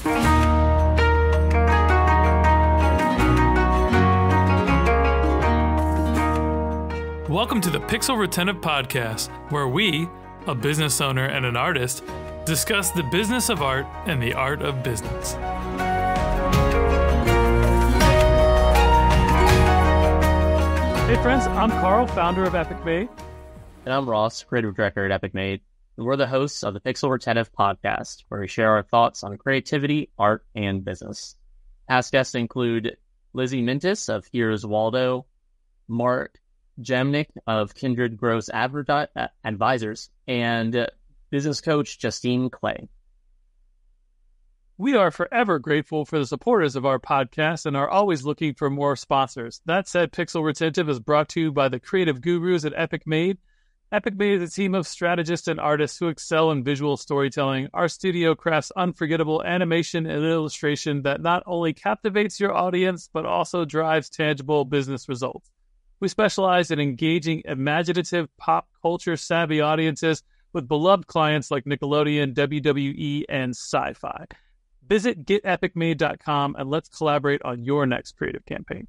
Welcome to the Pixel Retentive Podcast, where we, a business owner and an artist, discuss the business of art and the art of business. Hey friends, I'm Carl, founder of Epic Made. And I'm Ross, creative director at Epic Made. And we're the hosts of the Pixel Retentive Podcast, where we share our thoughts on creativity, art, and business. Past guests include Lizzie Mintis of Here's Waldo, Mark Jemnick of Kindred Gross Advisors, and business coach Justine Clay. We are forever grateful for the supporters of our podcast and are always looking for more sponsors. That said, Pixel Retentive is brought to you by the creative gurus at Epic Made. Epic Made is a team of strategists and artists who excel in visual storytelling. Our studio crafts unforgettable animation and illustration that not only captivates your audience, but also drives tangible business results. We specialize in engaging imaginative pop culture savvy audiences with beloved clients like Nickelodeon, WWE, and Sci-Fi. Visit getepicmade.com and let's collaborate on your next creative campaign.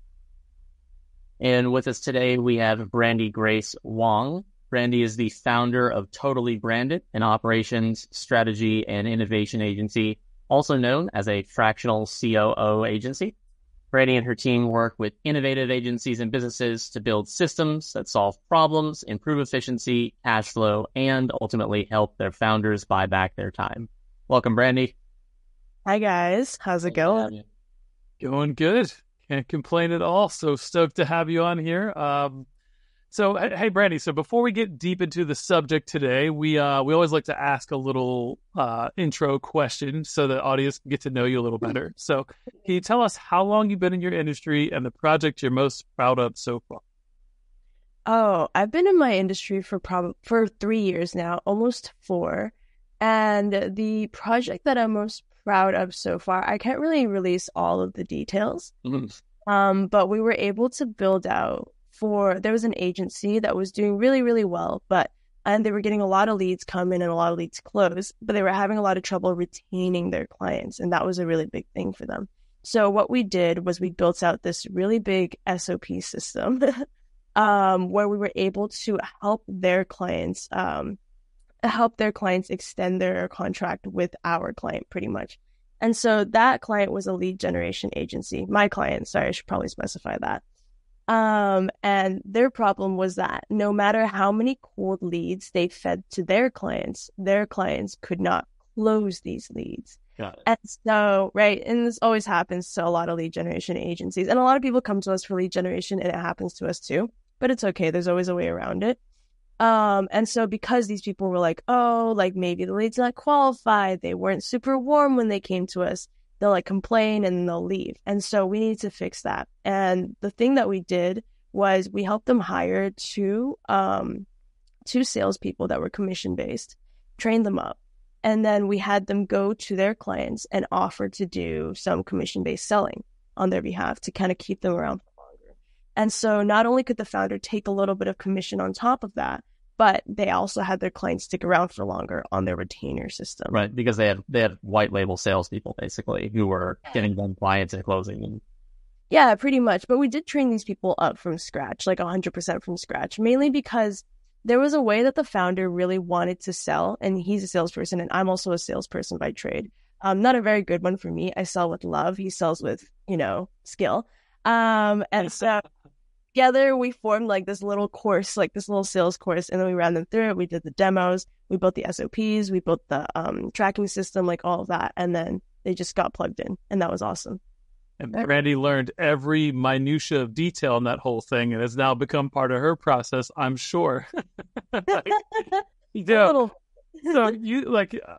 And with us today, we have Brandie Grace Wong. Brandie is the founder of Totally Branded, an operations, strategy, and innovation agency, also known as a fractional COO agency. Brandie and her team work with innovative agencies and businesses to build systems that solve problems, improve efficiency, cash flow, and ultimately help their founders buy back their time. Welcome, Brandie. Hi, guys. How's it going? Going good. Can't complain at all. So stoked to have you on here. So, hey, Brandie, so before we get deep into the subject today, we always like to ask a little intro question so the audience can get to know you a little better. So can you tell us how long you've been in your industry and the project you're most proud of so far? Oh, I've been in my industry for 3 years now, almost 4. And the project that I'm most proud of so far, I can't really release all of the details, but we were able to build out there was an agency that was doing really, really well, and they were getting a lot of leads come in and a lot of leads close, but they were having a lot of trouble retaining their clients. And that was a really big thing for them. So what we did was we built out this really big SOP system where we were able to help their clients extend their contract with our client pretty much. And so that client was a lead generation agency. My client, sorry, I should probably specify that. And their problem was that no matter how many cold leads they fed to their clients could not close these leads. Got it. And so, right, and this always happens to a lot of lead generation agencies. And a lot of people come to us for lead generation, and it happens to us too. But it's okay. There's always a way around it. And so because these people were like, oh, like maybe the lead's not qualified, they weren't super warm when they came to us, they'll like complain and they'll leave. And so we need to fix that. And the thing that we did was we helped them hire two salespeople that were commission based, trained them up. And then we had them go to their clients and offer to do some commission based selling on their behalf to kind of keep them around for longer. And so not only could the founder take a little bit of commission on top of that, but they also had their clients stick around for longer on their retainer system. Right, because they had white label salespeople, basically, who were getting them clients and closing them. Yeah, pretty much. But we did train these people up from scratch, like 100% from scratch, mainly because there was a way that the founder really wanted to sell, and he's a salesperson, and I'm also a salesperson by trade. Not a very good one for me. I sell with love. He sells with, skill. And so together we formed like this little course, like this little sales course, and then we ran them through it. We did the demos, we built the SOPs, we built the tracking system, like all of that, and then they just got plugged in, and that was awesome. And Brandie learned every minutia of detail in that whole thing, and has now become part of her process, I'm sure. So you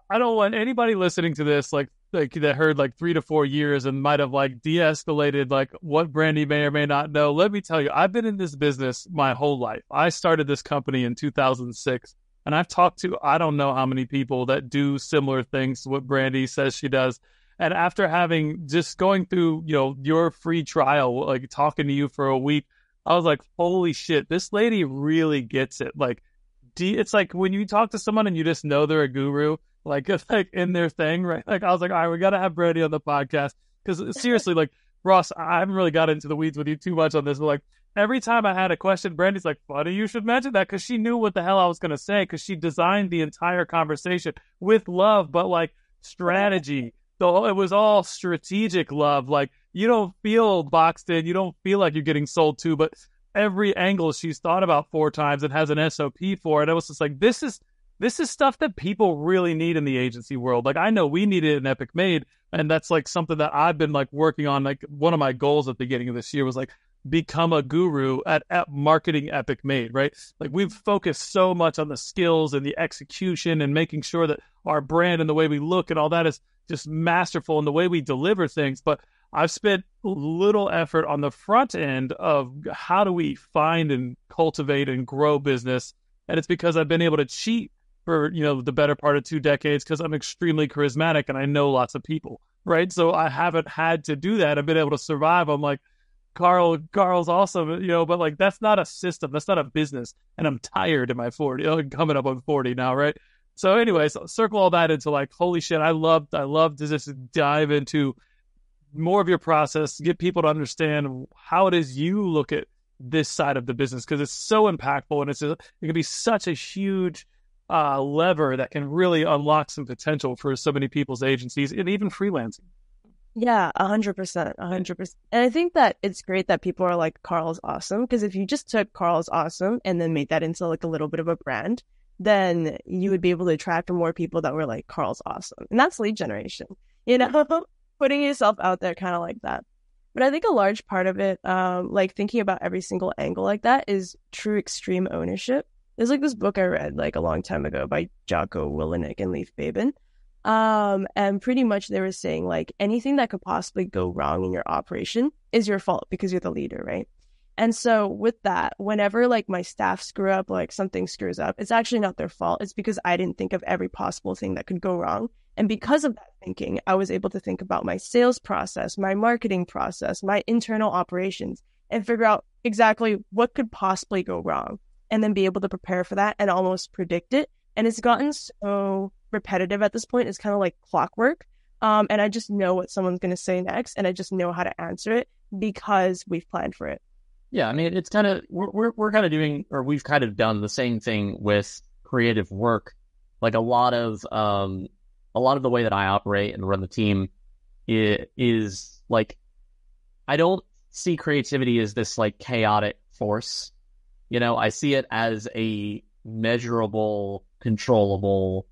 I don't want anybody listening to this like that heard like 3 to 4 years and might have like de-escalated like what Brandie may or may not know. Let me tell you, I've been in this business my whole life. I started this company in 2006, and I've talked to I don't know how many people that do similar things to what Brandie says she does. And after having just going through, your free trial, like talking to you for a week, I was like, holy shit, this lady really gets it. Like, it's like when you talk to someone and you just know they're a guru, like in their thing, right? Like I was like, all right, we got to have Brandie on the podcast because seriously, like Ross, I haven't really got into the weeds with you too much on this, but like every time I had a question, Brandie's like, funny you should mention that, because she knew what the hell I was going to say, because she designed the entire conversation with love, but like strategy. So it was all strategic love. Like you don't feel boxed in, you don't feel like you're getting sold to, but every angle she's thought about 4 times and has an SOP for it. I was just like, this is stuff that people really need in the agency world. Like I know we need it in Epic Made, and that's like something that I've been like working on. Like one of my goals at the beginning of this year was like become a guru at marketing Epic Made, right? Like we've focused so much on the skills and the execution and making sure that our brand and the way we look and all that is just masterful in the way we deliver things. But I've spent little effort on the front end of how do we find and cultivate and grow business. And it's because I've been able to cheat for, the better part of 2 decades because I'm extremely charismatic and I know lots of people, right? So I haven't had to do that. I've been able to survive. I'm like, Carl's awesome, but like, that's not a system. That's not a business. And I'm tired in my 40, coming up on 40 now, right? So anyways, circle all that into like, holy shit, I love to just dive into more of your process, get people to understand how it is you look at this side of the business, because it's so impactful and it can be such a huge lever that can really unlock some potential for so many people's agencies and even freelancing. Yeah, 100%, 100%. And I think that it's great that people are like, Carl's awesome, because if you just took Carl's awesome and then made that into like a little bit of a brand, then you would be able to attract more people that were like, Carl's awesome. And that's lead generation, putting yourself out there kind of like that. But I think a large part of it, like thinking about every single angle like that, is true extreme ownership. There's like this book I read like a long time ago by Jocko Willenick and Leif Babin. And pretty much they were saying like anything that could possibly go wrong in your operation is your fault because you're the leader, right? And so with that, whenever like my staff screw up, like something screws up, it's actually not their fault. It's because I didn't think of every possible thing that could go wrong. And because of that thinking, I was able to think about my sales process, my marketing process, my internal operations, and figure out exactly what could possibly go wrong, and then be able to prepare for that and almost predict it. And it's gotten so repetitive at this point. It's kind of like clockwork. And I just know what someone's going to say next, and I just know how to answer it because we've planned for it. Yeah, I mean, it's kind of, we're kind of doing, or we've kind of done the same thing with creative work. Like a lot of the way that I operate and run the team is like, I don't see creativity as this like chaotic force. I see it as a measurable, controllable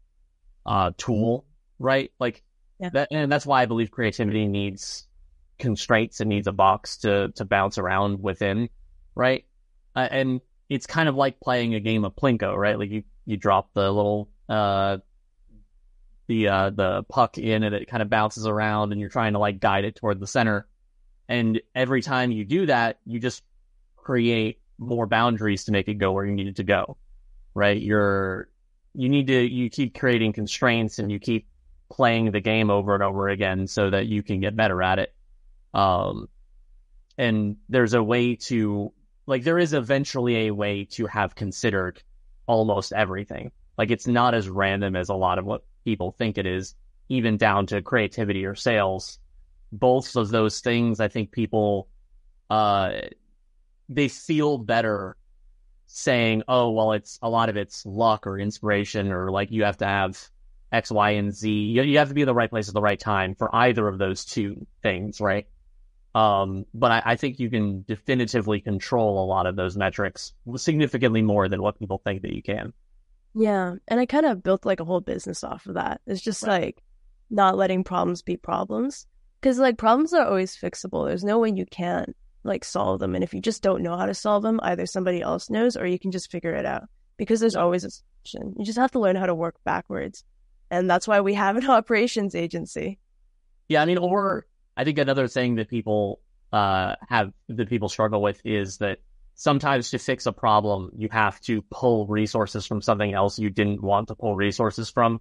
tool, right? Like that, and that's why I believe creativity needs constraints and needs a box to bounce around within, right? And it's kind of like playing a game of Plinko, right? Like you drop the little the puck in and it kind of bounces around and you're trying to like guide it toward the center. And every time you do that, you just create more boundaries to make it go where you need it to go, right? You keep creating constraints and you keep playing the game over and over again so that you can get better at it. And there's a way to, like, there is eventually a way to have considered almost everything. Like, it's not as random as a lot of what people think it is, even down to creativity or sales. Both of those things, I think people, they feel better saying, oh, well, it's a lot of it's luck or inspiration, or like you have to have X, Y, and Z. You have to be in the right place at the right time for either of those two things, right? But I think you can definitively control a lot of those metrics significantly more than what people think that you can. Yeah. And I kind of built like a whole business off of that. It's just like not letting problems be problems. Because like problems are always fixable. There's no way you can't like solve them. And if you just don't know how to solve them, either somebody else knows or you can just figure it out, because there's always a solution. You just have to learn how to work backwards. And that's why we have an operations agency. Yeah. I mean, or I think another thing that people struggle with is that sometimes to fix a problem, you have to pull resources from something else you didn't want to pull resources from.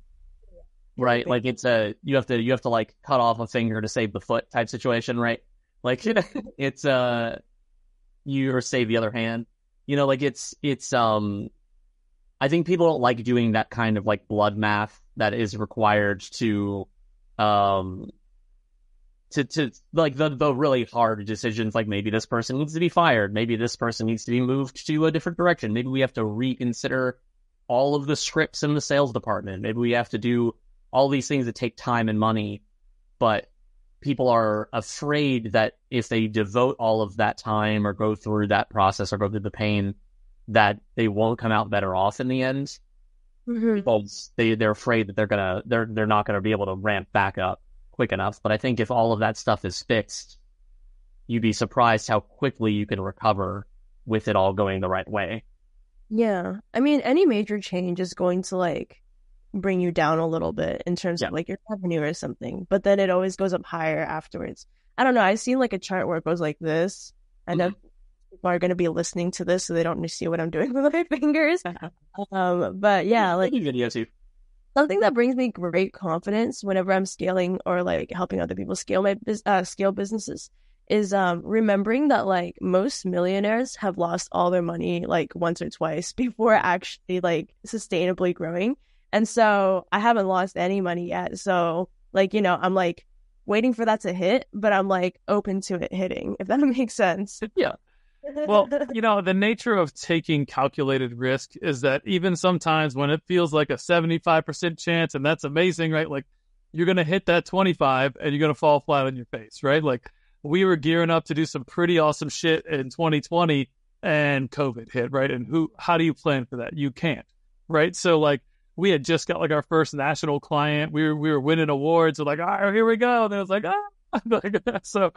Right? Like you have to like cut off a finger to save the foot type situation, right? Like it's you or save the other hand. Like it's I think people don't like doing that kind of like blood math that is required to like the really hard decisions, like maybe this person needs to be fired, maybe this person needs to be moved to a different direction, maybe we have to reconsider all of the scripts in the sales department, maybe we have to do all these things that take time and money, but people are afraid that if they devote all of that time or go through that process or go through the pain, that they won't come out better off in the end. Because they're afraid that they're not gonna be able to ramp back up quick enough. But I think if all of that stuff is fixed, you'd be surprised how quickly you can recover with it all going the right way. Yeah. I mean, any major change is going to like bring you down a little bit in terms of like your revenue or something, but then it always goes up higher afterwards. I don't know. I see like a chart where it goes like this. I know people are going to be listening to this, so they don't see what I'm doing with my fingers. But yeah, like video too. Something that brings me great confidence whenever I'm scaling or like helping other people scale my scale businesses is remembering that like most millionaires have lost all their money like once or twice before actually like sustainably growing. And so I haven't lost any money yet. So like, I'm like waiting for that to hit, but I'm like open to it hitting, if that makes sense. Yeah. Well, the nature of taking calculated risk is that even sometimes when it feels like a 75% chance, and that's amazing, right? Like you're going to hit that 25 and you're going to fall flat on your face, right? Like we were gearing up to do some pretty awesome shit in 2020 and COVID hit, right? And how do you plan for that? You can't, right? So like we had just got like our first national client. We were winning awards. So like, all right, here we go. And then it was like, so,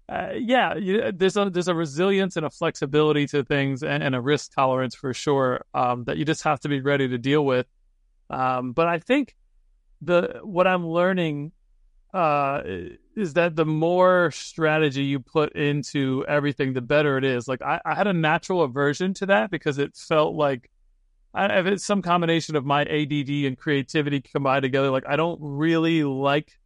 there's a resilience and a flexibility to things and a risk tolerance for sure that you just have to be ready to deal with. But I think what I'm learning is that the more strategy you put into everything, the better it is. Like I had a natural aversion to that because it felt like it's some combination of my ADD and creativity combined together. Like I don't really like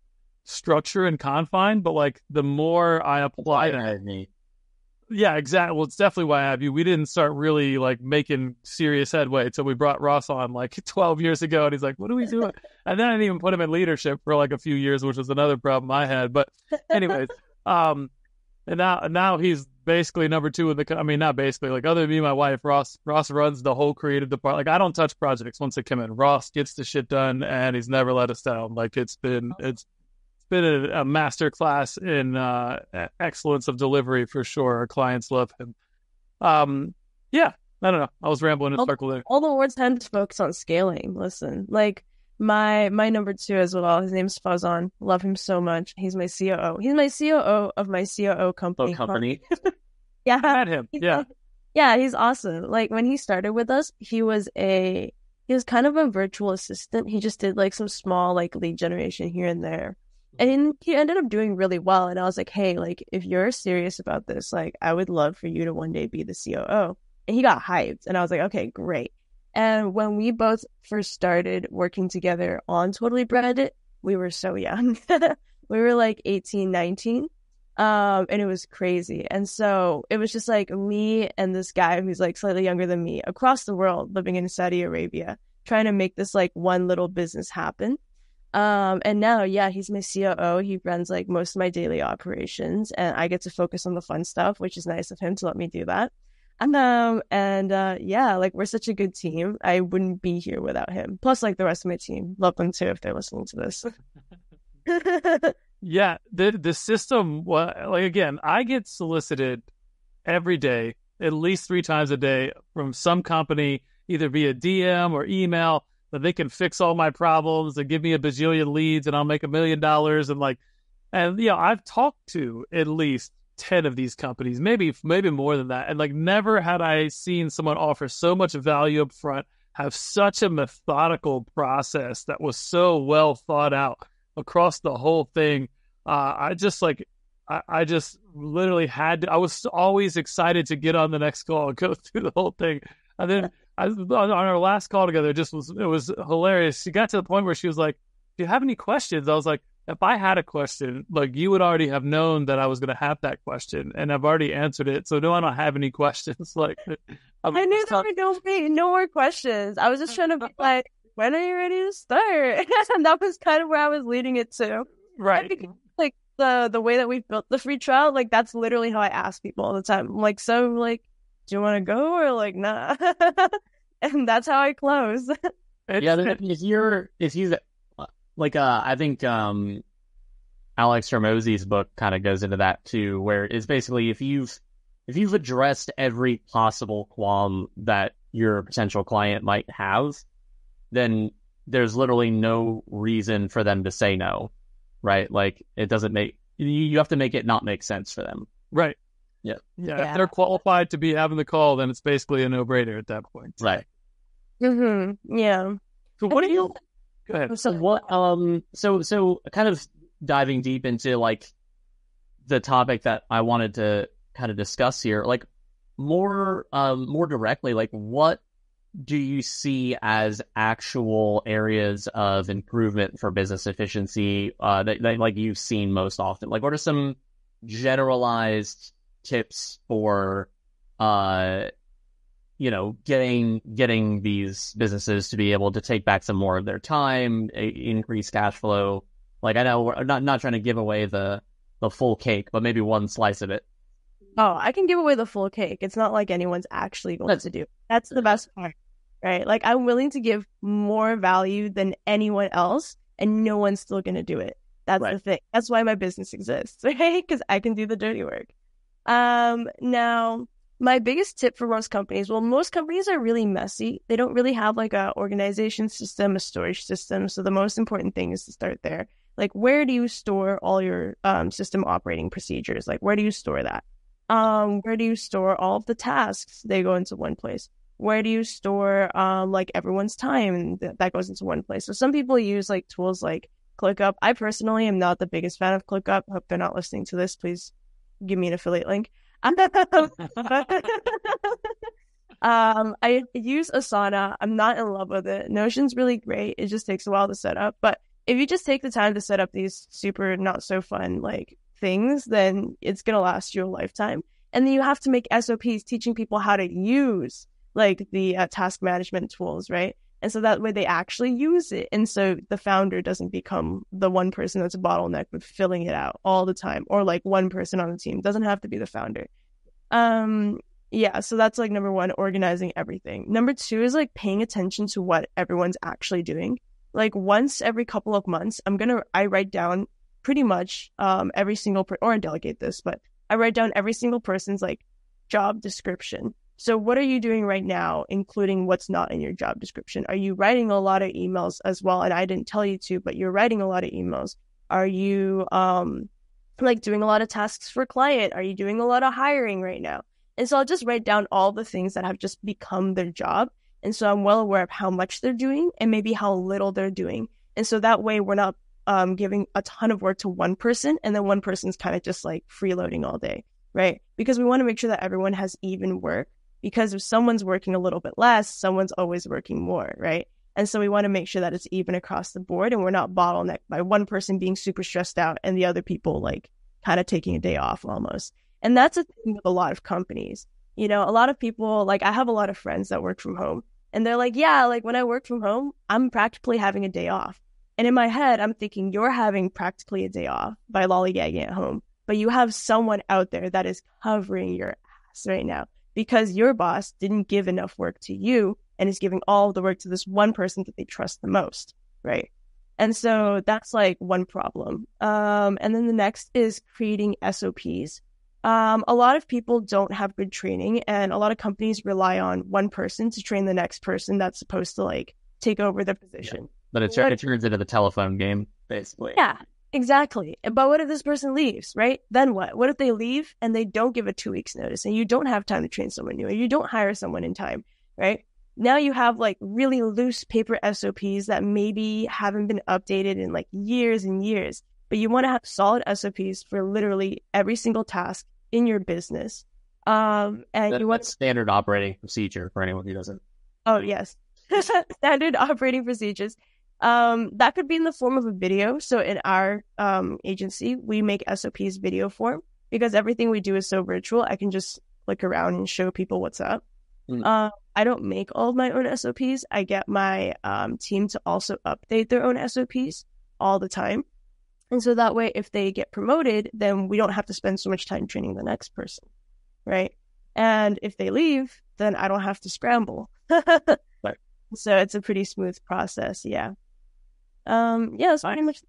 structure and confine, but like the more I apply that, yeah, exactly. Well, it's definitely why I have you. We didn't start really like making serious headway until we brought Ross on like 12 years ago, and he's like, "What are we doing?" And then I didn't even put him in leadership for like a few years, which was another problem I had. But anyways, and now he's basically number two in the. I mean, not basically. Like other than me and my wife, Ross runs the whole creative department. Like I don't touch projects once they come in. Ross gets the shit done, and he's never let us down. Like it's been a master class in excellence of delivery for sure. Our clients love him. Yeah, I don't know. I was rambling in a circle there. All the awards tend to focus on scaling. Listen, like my number two as well. His name's Fazan. Love him so much. He's my COO. He's my COO of my COO company. Yeah, I met him. Yeah, yeah, he's awesome. Like when he started with us, he was kind of a virtual assistant. He just did like some small like lead generation here and there. And he ended up doing really well. And I was like, hey, like, if you're serious about this, like, I would love for you to one day be the COO. And he got hyped. And I was like, okay, great. And when we both first started working together on Totally Branded, we were so young. We were like 18, 19. And it was crazy. And so it was just like me and this guy who's like slightly younger than me across the world living in Saudi Arabia, trying to make this like one little business happen. And now, yeah, he's my COO. He runs like most of my daily operations, and I get to focus on the fun stuff, which is nice of him to let me do that. Yeah, like we're such a good team. I wouldn't be here without him. Plus, like the rest of my team, love them too if they're listening to this. Yeah, the system. Like again, I get solicited every day, at least 3 times a day, from some company, either via DM or email, that they can fix all my problems and give me a bajillion leads and I'll make $1 million. And I've talked to at least 10 of these companies, maybe more than that. And like never had I seen someone offer so much value up front, have such a methodical process that was so well thought out across the whole thing. I just literally I was always excited to get on the next call and go through the whole thing. And then on our last call together, it was hilarious. She got to the point where she was like, "Do you have any questions?" I was like, "If I had a question, like you would already have known that I was going to have that question, and I've already answered it. So no, I don't have any questions." Like, I knew there were no more questions. I was just trying to be like, when are you ready to start? And that was kind of where I was leading it to. Right. Because, like the way that we've built the free trial, like that's literally how I ask people all the time. I'm like, so like, do you want to go or like nah? And that's how I close. If you like, I think Alex Hormozy's book kind of goes into that too, where it's basically if you've addressed every possible qualm that your potential client might have, then there's literally no reason for them to say no, right? Like it doesn't make, you have to make it not make sense for them. Right. Yeah. If they're qualified to be having the call, then it's basically a no-brainer at that point. Right. Mm-hmm. Yeah. So what do you? Go ahead. So what? So kind of diving deep into like the topic that I wanted to kind of discuss here, like more directly, like what do you see as actual areas of improvement for business efficiency that like you've seen most often? Like what are some generalized tips for getting these businesses to be able to take back some more of their time, increase cash flow? Like I know we're not trying to give away the full cake, but maybe one slice of it. Oh, I can give away the full cake. It's not like anyone's actually going to do. That's the best part, right? Like I'm willing to give more value than anyone else, and no one's still going to do it. That's the thing. That's why my business exists, right? Because I can do the dirty work. Now, my biggest tip for most companies are really messy. They don't really have like a organization system, a storage system. So the most important thing is to start there. Like, where do you store all your system operating procedures? Like, where do you store that? Where do you store all of the tasks? They go into one place. Where do you store like everyone's time? That goes into one place. So some people use like tools like ClickUp. I personally am not the biggest fan of ClickUp. Hope they're not listening to this. Please give me an affiliate link. I use Asana. I'm not in love with it. Notion's really great. It just takes a while to set up. But if you just take the time to set up these super not so fun like things, then it's going to last you a lifetime. And then you have to make SOPs teaching people how to use like the task management tools, right? And so that way they actually use it. And so the founder doesn't become the one person that's a bottleneck with filling it out all the time, or like one person on the team. It doesn't have to be the founder. So that's like number one, organizing everything. Number two is like paying attention to what everyone's actually doing. Like once every couple of months, I write down pretty much every single or I delegate this, but I write down every single person's like job description. So what are you doing right now, including what's not in your job description? Are you writing a lot of emails as well? And I didn't tell you to, but you're writing a lot of emails. Are you like doing a lot of tasks for client? Are you doing a lot of hiring right now? And so I'll just write down all the things that have just become their job. And so I'm well aware of how much they're doing and maybe how little they're doing. And so that way we're not giving a ton of work to one person, and then one person's kind of just like freeloading all day, right? Because we want to make sure that everyone has even work. Because if someone's working a little bit less, someone's always working more, right? And so we want to make sure that it's even across the board and we're not bottlenecked by one person being super stressed out and the other people like kind of taking a day off almost. And that's a thing with a lot of companies. You know, a lot of people, like I have a lot of friends that work from home and they're like, yeah, like when I work from home, I'm practically having a day off. And in my head, I'm thinking you're having practically a day off by lollygagging at home, but you have someone out there that is covering your ass right now. Because your boss didn't give enough work to you and is giving all of the work to this one person that they trust the most, right? And so that's like one problem. And then the next is creating SOPs. A lot of people don't have good training, and a lot of companies rely on one person to train the next person that's supposed to like take over the position. Yeah. But it turns into the telephone game, basically. Yeah. Exactly. But what if this person leaves, right? Then what? What if they leave and they don't give a 2 weeks notice and you don't have time to train someone new, or you don't hire someone in time, right? Now you have like really loose paper SOPs that maybe haven't been updated in like years and years, but you want to have solid SOPs for literally every single task in your business. And you want standard operating procedure for anyone who doesn't. Oh, yes. Standard operating procedures. That could be in the form of a video. So in our agency, we make SOPs video form because everything we do is so virtual. I can just click around and show people what's up. I don't make all of my own SOPs. I get my team to also update their own SOPs all the time. And so that way, if they get promoted, then we don't have to spend so much time training the next person, right? And if they leave, then I don't have to scramble. Right. So it's a pretty smooth process, yeah. That's pretty much,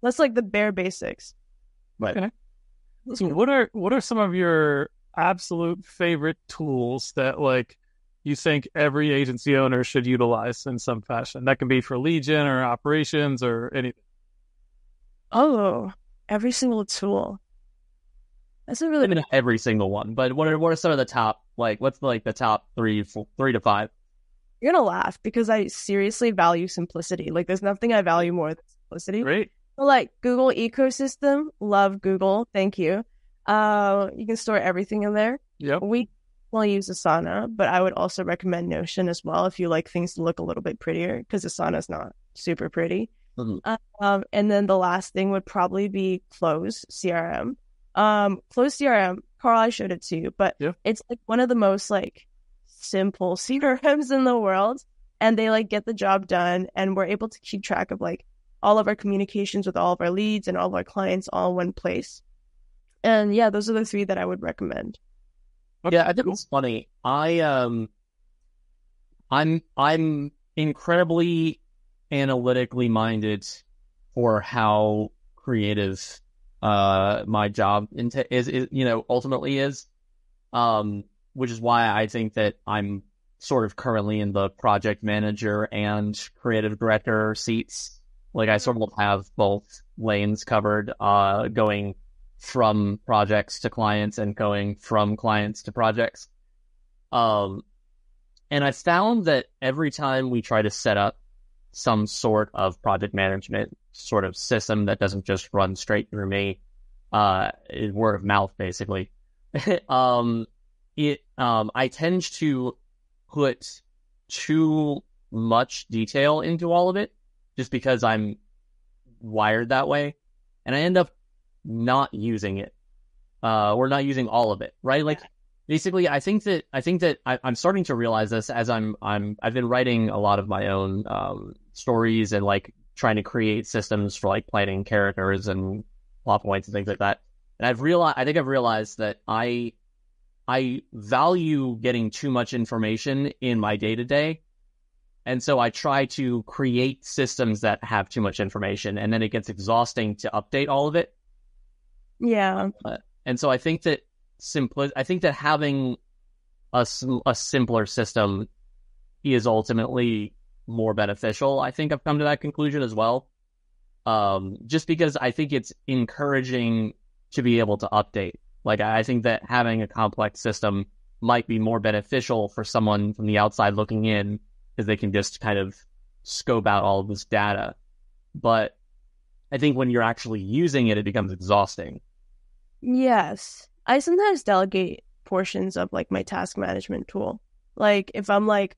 that's like the bare basics. Right. Okay. So what are some of your absolute favorite tools that like you think every agency owner should utilize in some fashion? That can be for lead gen or operations or anything. Oh, every single tool. That's a really... I mean, every single one, but what are some of the top, like, what's like the top three to five? You're going to laugh because I seriously value simplicity. Like, there's nothing I value more than simplicity. Great. So, like, Google ecosystem, love Google, thank you. You can store everything in there. Yep. We will use Asana, but I would also recommend Notion as well if you like things to look a little bit prettier, because Asana's not super pretty. Mm-hmm. And then the last thing would probably be Close CRM. Close CRM, Carl, I showed it to you, but it's like one of the most like simple CRMs in the world, and they like get the job done, and we're able to keep track of like all of our communications with all of our leads and all of our clients all in one place. And yeah, those are the three that I would recommend. Okay. Yeah, I think it's funny. I'm incredibly analytically minded for how creative my job is ultimately is, which is why I think that I'm sort of currently in the project manager and creative director seats. Like I sort of have both lanes covered, going from projects to clients and going from clients to projects. And I found that every time we try to set up some sort of project management sort of system that doesn't just run straight through me, word of mouth, basically, I tend to put too much detail into all of it just because I'm wired that way, and I end up not using it, or not using all of it, right? Like, basically, I think that I'm starting to realize this as I've been writing a lot of my own stories and like trying to create systems for like planning characters and plot points and things like that. And I've realized that I value getting too much information in my day-to-day. And so I try to create systems that have too much information, and then it gets exhausting to update all of it. Yeah. And so I think that having a simpler system is ultimately more beneficial. I think I've come to that conclusion as well. Just because I think it's encouraging to be able to update. Like, I think that having a complex system might be more beneficial for someone from the outside looking in, because they can just kind of scope out all of this data. But I think when you're actually using it, it becomes exhausting. Yes. I sometimes delegate portions of like my task management tool. Like if I'm like,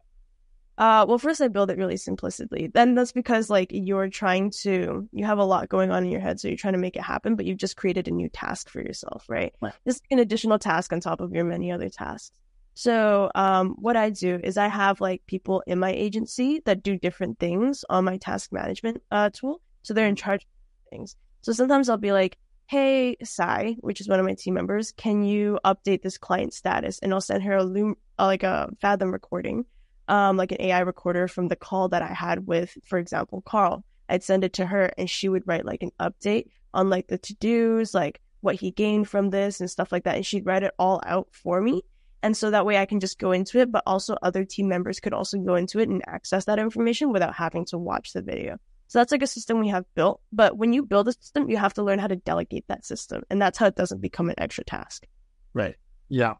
first I build it really simplistically. Then that's because like you have a lot going on in your head. So you're trying to make it happen, but you've just created a new task for yourself, right? Just an additional task on top of your many other tasks. So what I do is I have like people in my agency that do different things on my task management tool. So they're in charge of things. So sometimes I'll be like, hey, Sai, which is one of my team members, can you update this client status? And I'll send her a Fathom recording, like an AI recorder from the call that I had with, for example, Carl. I'd send it to her and she would write like an update on like the to-dos, like what he gained from this and stuff like that. And she'd write it all out for me. And so that way I can just go into it, but also other team members could also go into it and access that information without having to watch the video. So that's like a system we have built. But when you build a system, you have to learn how to delegate that system. And that's how it doesn't become an extra task. Right. Yeah.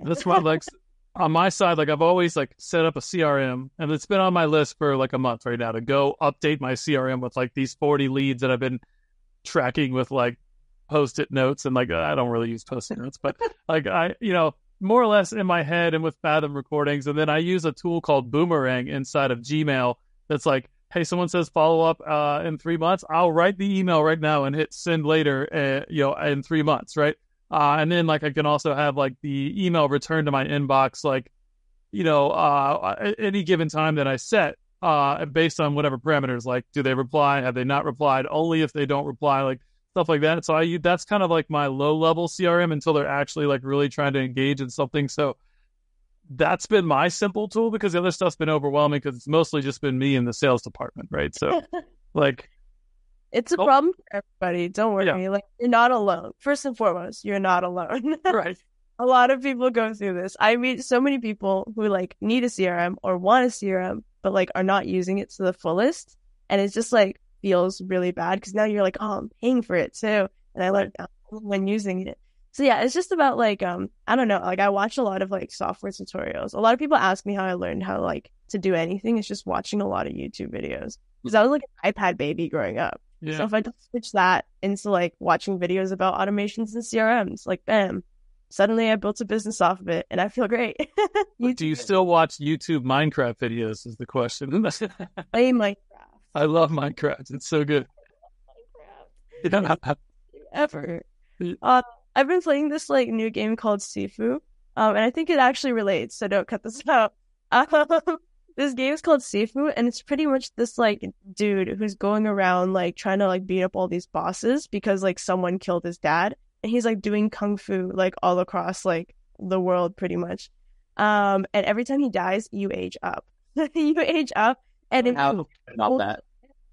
That's why, like, on my side, like, I've always, like, set up a CRM. And it's been on my list for, like, a month right now to go update my CRM with, like, these 40 leads that I've been tracking with, like, Post-it notes. And, like, I don't really use Post-it notes. But, like, more or less in my head and with Fathom recordings. And then I use a tool called Boomerang inside of Gmail that's like, hey, someone says follow up in 3 months. I'll write the email right now and hit send later, in 3 months, right? And then like I can also have like the email return to my inbox like at any given time that I set, based on whatever parameters, like, do they reply? Have they not replied? Only if they don't reply, like stuff like that. So that's kind of like my low level CRM until they're actually like really trying to engage in something. So that's been my simple tool, because the other stuff's been overwhelming because it's mostly just been me in the sales department, right? So like, it's a problem for everybody. Don't worry. Yeah. Like, you're not alone. First and foremost, you're not alone. Right. A lot of people go through this. I meet so many people who like need a CRM or want a CRM, but like are not using it to the fullest. And it's just like feels really bad because now you're like, oh, I'm paying for it too. And I learned when using it. So yeah, it's just about like, I don't know, like I watch a lot of like software tutorials. A lot of people ask me how I learned how like to do anything. It's just watching a lot of YouTube videos because I was like an iPad baby growing up. Yeah. So if I just switch that into like watching videos about automations and CRMs, like bam, suddenly I built a business off of it and I feel great. Do you still watch YouTube Minecraft videos is the question. Play Minecraft. I love Minecraft. It's so good. Minecraft. Ever. I've been playing this like new game called Sifu. And I think it actually relates, so don't cut this out. This game is called Sifu, and it's pretty much this like dude who's going around like trying to like beat up all these bosses because like someone killed his dad, and he's like doing kung fu like all across like the world pretty much. And every time he dies, you age up. You age up, and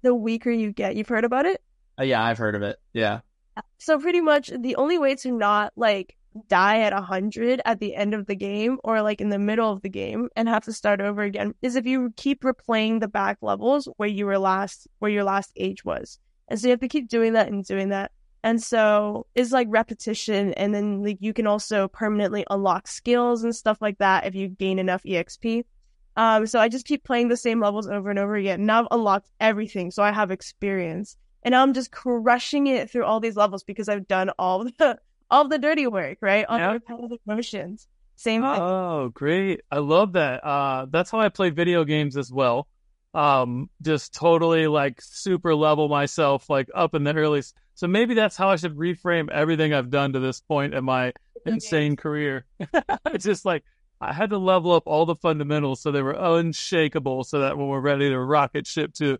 the weaker you get. You've heard about it? Yeah, I've heard of it. Yeah. So pretty much the only way to not like die at 100 at the end of the game or like in the middle of the game and have to start over again is if you keep replaying the back levels where your last age was. And so you have to keep doing that and doing that. And so it's like repetition, and then like you can also permanently unlock skills and stuff like that if you gain enough EXP. So I just keep playing the same levels over and over again. Now I've unlocked everything, so I have experience. And now I'm just crushing it through all these levels because I've done all the dirty work, right? All the repetitive motions. Same thing. Oh, great. I love that. That's how I play video games as well. Just totally like super level myself, like up in the earliest. So maybe that's how I should reframe everything I've done to this point in my insane career. It's just like, I had to level up all the fundamentals so they were unshakable so that when we're ready to rocket ship to,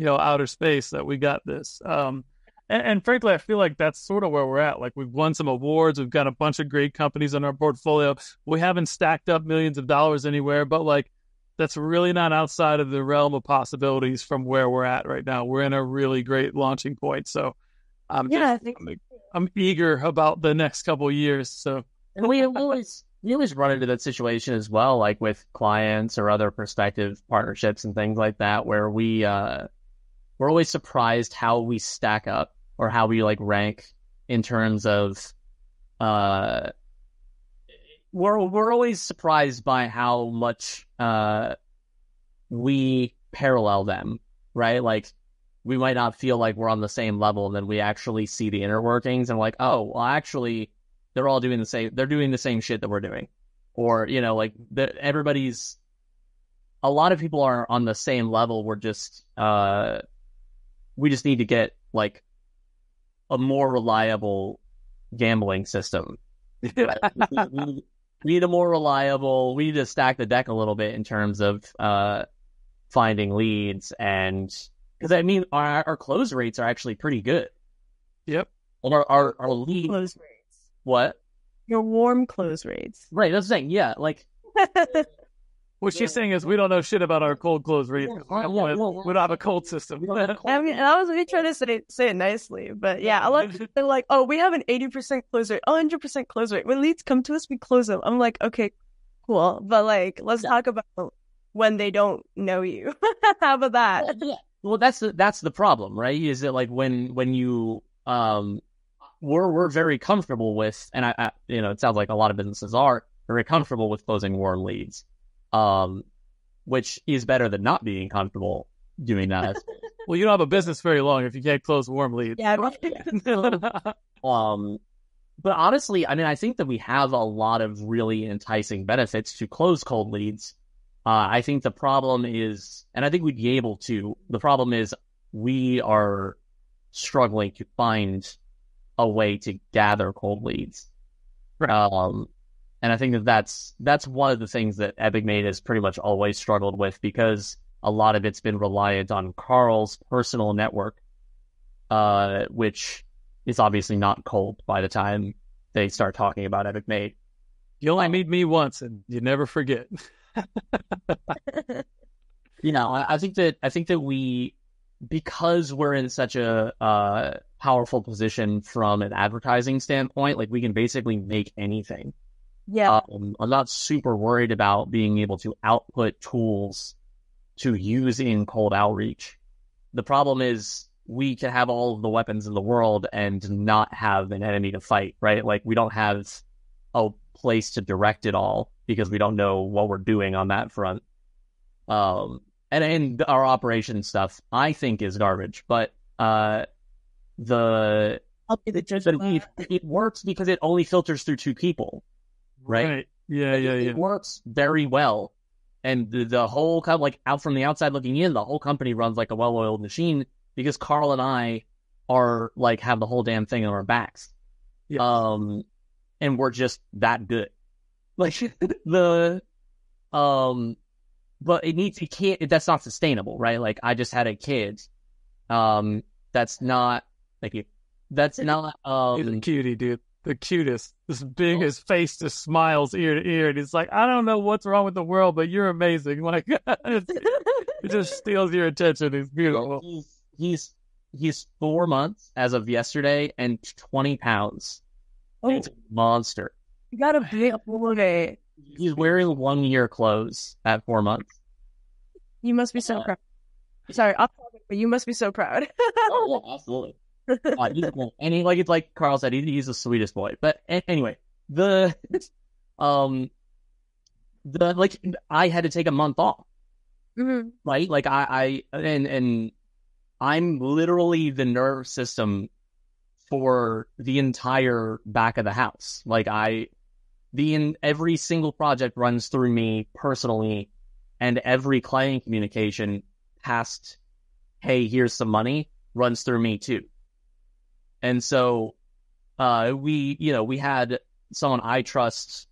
outer space, that we got this. And frankly, I feel like that's sort of where we're at. Like, we've won some awards. We've got a bunch of great companies in our portfolio. We haven't stacked up millions of dollars anywhere, but like, that's really not outside of the realm of possibilities from where we're at right now. We're in a really great launching point. So I'm eager about the next couple of years. So, and we always run into that situation as well, like with clients or other prospective partnerships and things like that, where we're always surprised how we stack up or how we like rank in terms of, we're always surprised by how much, we parallel them, right? Like, we might not feel like we're on the same level, and then we actually see the inner workings and like, oh, well, actually, they're all doing they're doing the same shit that we're doing. Or, like everybody's, a lot of people are on the same level. We're just, we just need to get like a more reliable gambling system. We need a more reliable, we need to stack the deck a little bit in terms of, finding leads. And because I mean, our close rates are actually pretty good. Yep. And our lead close rates. What? Your warm close rates. Right, that's the thing. Yeah, like what she's saying is we don't know shit about our cold close rates. We don't have a cold system. I mean, I was really trying to say it nicely, but yeah, a lot of people are like, oh, we have an 80% close rate, 100% close rate. When leads come to us, we close them. I'm like, okay, cool, but like, let's talk about when they don't know you. How about that? Well, that's the problem, right? Is that like when you we're very comfortable with, and I it sounds like a lot of businesses are very comfortable with closing warm leads, which is better than not being comfortable doing that. Well, you don't have a business very long if you can't close warm leads. Yeah. But honestly, I mean, I think that we have a lot of really enticing benefits to close cold leads. I think the problem is, and I think we'd be able to, the problem is we are struggling to find a way to gather cold leads. Right. And I think that's one of the things that Epic Made has pretty much always struggled with, because a lot of it's been reliant on Carl's personal network, which is obviously not cold by the time they start talking about Epic Made. You only meet me once, and you never forget. I think that we, because we're in such a powerful position from an advertising standpoint, like we can basically make anything. Yeah. I'm not super worried about being able to output tools to use in cold outreach. The problem is we can have all of the weapons in the world and not have an enemy to fight, right? Like we don't have a place to direct it all because we don't know what we're doing on that front. And our operation stuff, I think, is garbage. But I'll be the judge. It works because it only filters through 2 people, right? Yeah. It works very well, and the whole kind of like out from the outside looking in, the whole company runs like a well-oiled machine because Carl and I are like have the whole damn thing on our backs, and we're just that good. Like but that's not sustainable, right? Like I just had a kid. That's not, thank you. That's not, he's a cutie, dude. The cutest. This big, his face just smiles ear to ear. And he's like, I don't know what's wrong with the world, but you're amazing. Like, it just steals your attention. He's beautiful. He's 4 months as of yesterday and 20 pounds. Oh. It's a monster. You gotta be a boy. He's wearing 1-year clothes at 4 months. You must be so proud. Sorry, I'll talk, but you must be so proud. Oh, yeah, absolutely. And it's like Carl said, he's the sweetest boy. But anyway, I had to take a month off, right? Like and I'm literally the nerve system for the entire back of the house. Like every single project runs through me personally, and every client communication past, hey, here's some money, runs through me too. And so we had someone I trust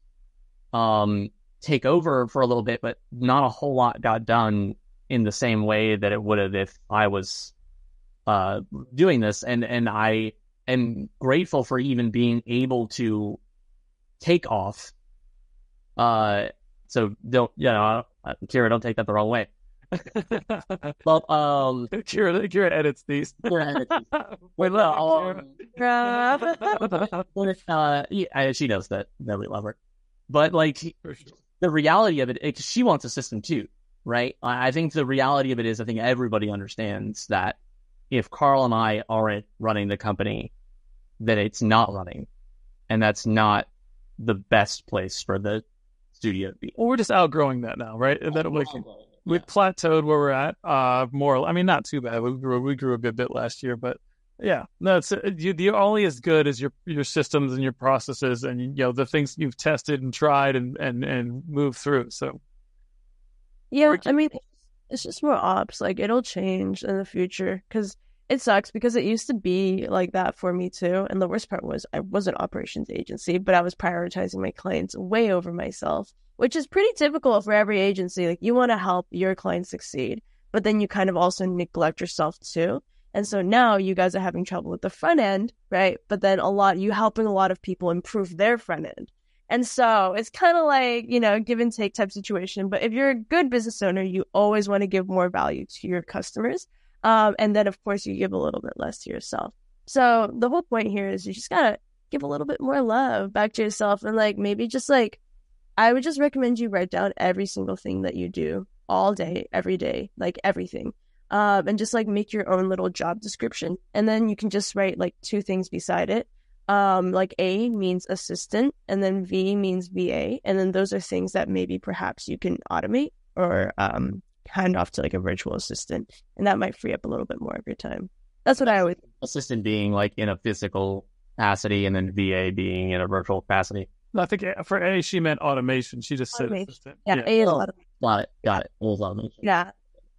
take over for a little bit, but not a whole lot got done in the same way that it would have if I was doing this. And I am grateful for even being able to take off. So Kira, don't take that the wrong way. Well, Kira edits these. Wait, she knows that we love her. But like the reality of it, she wants a system too, right? I think the reality of it is, I think everybody understands that if Carl and I aren't running the company, then it's not running, and that's not the best place for the studio to be. Well, we're just outgrowing that now, right? And then we've plateaued where we're at. More, I mean, not too bad. We grew a good bit last year, but yeah, no, you're only as good as your systems and your processes, and the things you've tested and tried and moved through. So yeah, I mean, it's just more ops. Like it'll change in the future because it sucks because it used to be like that for me too. And the worst part was I was an operations agency, but I was prioritizing my clients way over myself, which is pretty typical for every agency. Like you want to help your clients succeed, but then you kind of also neglect yourself too. And so now you guys are having trouble with the front end, right? But then you helping a lot of people improve their front end. And so it's kind of like, give and take type situation. But if you're a good business owner, you always want to give more value to your customers. And then, of course, you give a little bit less to yourself. So the whole point here is you just got to give a little bit more love back to yourself. And maybe just I would just recommend you write down every single thing that you do all day, every day, everything. And just make your own little job description. And then you can just write 2 things beside it. A means assistant, and then V means VA. And then those are things that maybe perhaps you can automate or hand off to a virtual assistant, and that might free up a little bit more of your time. That's what I always. Assistant being in a physical capacity, and then VA being in a virtual capacity. I think for A, she meant automation. She just said assistant. Yeah, A is automation. Got it. It was automation. Yeah,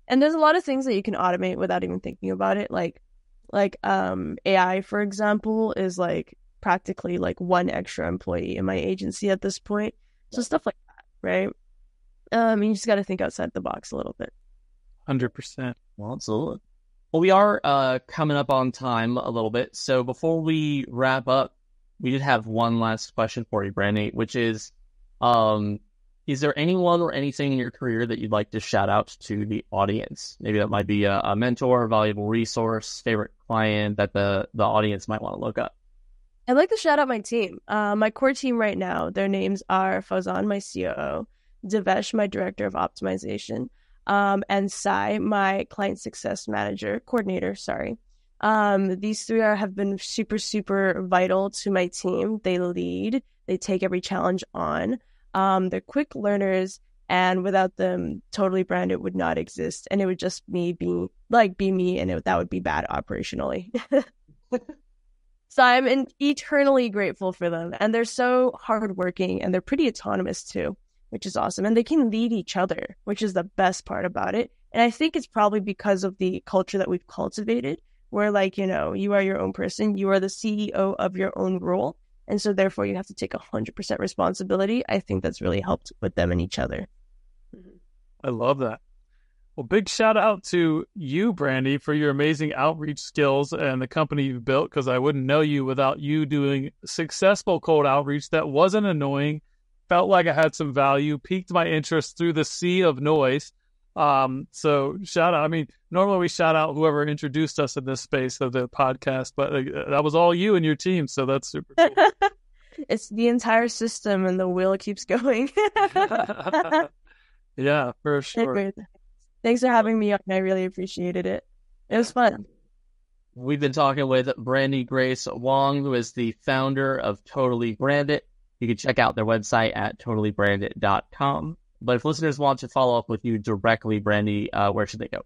and there's a lot of things that you can automate without even thinking about it. AI, for example, is practically like one extra employee in my agency at this point. So stuff like that, right? You just got to think outside the box a little bit. 100%. Well, absolutely. Well, we are coming up on time a little bit. So before we wrap up, we did have one last question for you, Brandie, which is there anyone or anything in your career that you'd like to shout out to the audience? Maybe that might be a mentor, a valuable resource, favorite client that the audience might want to look up. I'd like to shout out my team. My core team right now, their names are Fauzan, my COO, Devesh, my director of optimization, and Sai, my client success coordinator. These three have been super, super vital to my team. They lead, they take every challenge on. They're quick learners, and without them, Totally Branded would not exist, and it would just be me, and that would be bad operationally. So I'm eternally grateful for them, and they're so hardworking, and they're pretty autonomous too, which is awesome, and they can lead each other, which is the best part about it. And I think it's probably because of the culture that we've cultivated, where you are your own person, you are the CEO of your own role. And so therefore you have to take 100% responsibility. I think that's really helped with them and each other. I love that. Well, big shout out to you, Brandie, for your amazing outreach skills and the company you've built, because I wouldn't know you without you doing successful cold outreach that wasn't annoying, felt like I had some value, piqued my interest through the sea of noise. So shout out. I mean, normally we shout out whoever introduced us in this space of the podcast, but that was all you and your team. So that's super cool. It's the entire system and the wheel keeps going. Yeah, for sure. Thanks for having me on. I really appreciated it. It was fun. We've been talking with Brandie Grace Wong, who is the founder of Totally Branded. You can check out their website at totallybranded.com. But if listeners want to follow up with you directly, Brandie, where should they go?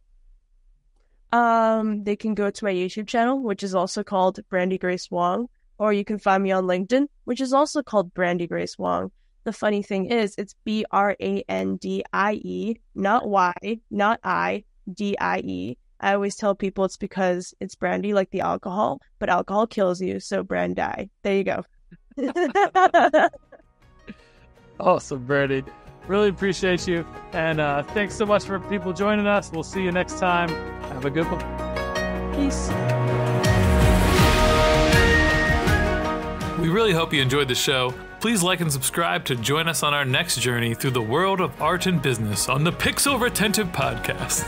They can go to my YouTube channel, which is also called Brandie Grace Wong, or you can find me on LinkedIn, which is also called Brandie Grace Wong. The funny thing is, it's Brandie, not Y, not I, DIE. I always tell people it's because it's brandy, like the alcohol, but alcohol kills you, so Brandie. There you go. Awesome, Brandie. Really appreciate you. And thanks so much for people joining us. We'll see you next time. Have a good one. Peace. We really hope you enjoyed the show. Please like and subscribe to join us on our next journey through the world of art and business on the Pixel Retentive Podcast.